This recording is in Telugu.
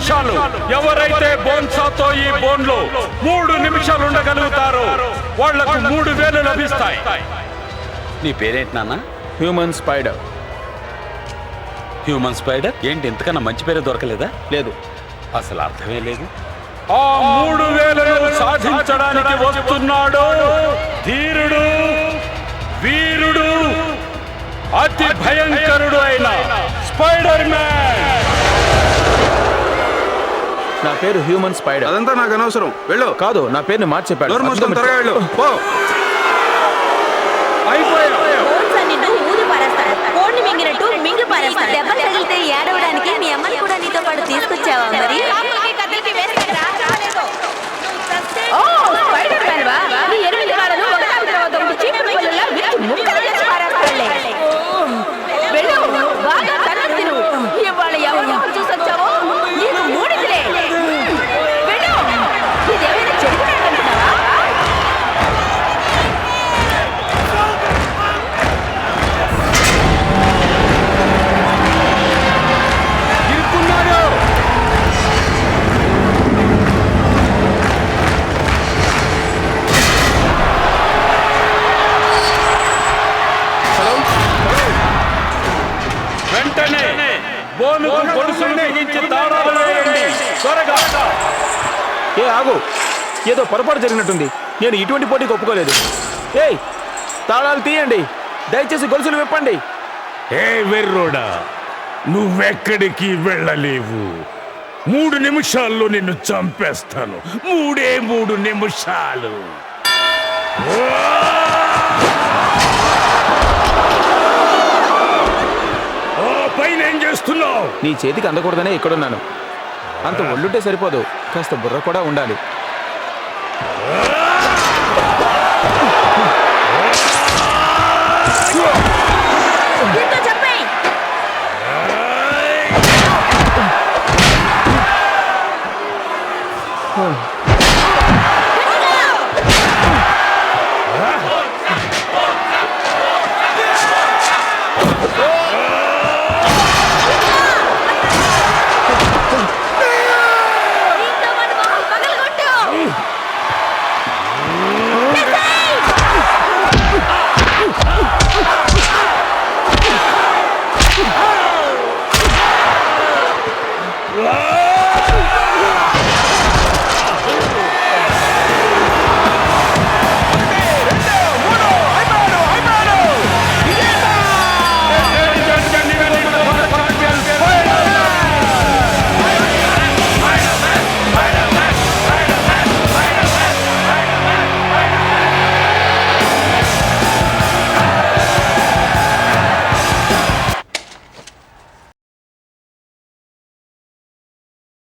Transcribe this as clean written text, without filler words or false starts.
నిమిషాలు. ఎవరైతే బోన్సాతో ఈ బోన్లో 3 నిమిషాలు ఉండగలుగుతారో వాళ్లకు 3000 లభిస్తాయి. నీ పేరేంటి నాన్న? Human spider. హ్యూమన్ స్పైడర్ ఏంటి? ఇంతకన్నా మంచి పేరే దొరకలేదా? లేదు, అసలు అర్థమే లేదు. ఆ 3000 సాధించడానికి వస్తున్నాడు ధీరుడు, వీరుడు, అతి భయంకరుడు అయిన స్పైడర్ మ్యాన్. నా పేరు హ్యూమన్ స్పైడర్. అదంతా నాకు అనవసరం, వెళ్ళు. కాదు, నా పేరుని మార్చి చెప్పాడు. త్వరగా వెళ్ళు, పో. దెబ్బలు తగిలితే ఏడవడానికి మీ అమ్మని కూడా నీతో పాటు తీసుకొచ్చావా మరి? ఇవాళ ఎవరు చూసొచ్చావో నీకు మూడిదిలే. ఇదేమైనా చెడుకున్నాడంటున్నావా? వెంటనే బోనుకు గొలుసులు బిగించి తాళాలు వేయండి, త్వరగా. ఏ ఆగు, ఏదో పొరపాటు జరిగినట్టుంది. నేను ఇటువంటి పోటీకి ఒప్పుకోలేదు. ఏయ్, తాళాలు తీయండి, దయచేసి గొలుసులు విప్పండి. ఏ వెర్రోడా, నువ్వెక్కడికి వెళ్ళలేవు. 3 నిమిషాల్లో నిన్ను చంపేస్తాను. 3 నిమిషాలు. పైన ఏం చేస్తున్నావు? నీ చేతికి అందకూడదనే ఇక్కడున్నాను. అంత ఒళ్ళుంటే సరిపోదు, కాస్త బుర్ర కూడా ఉండాలి.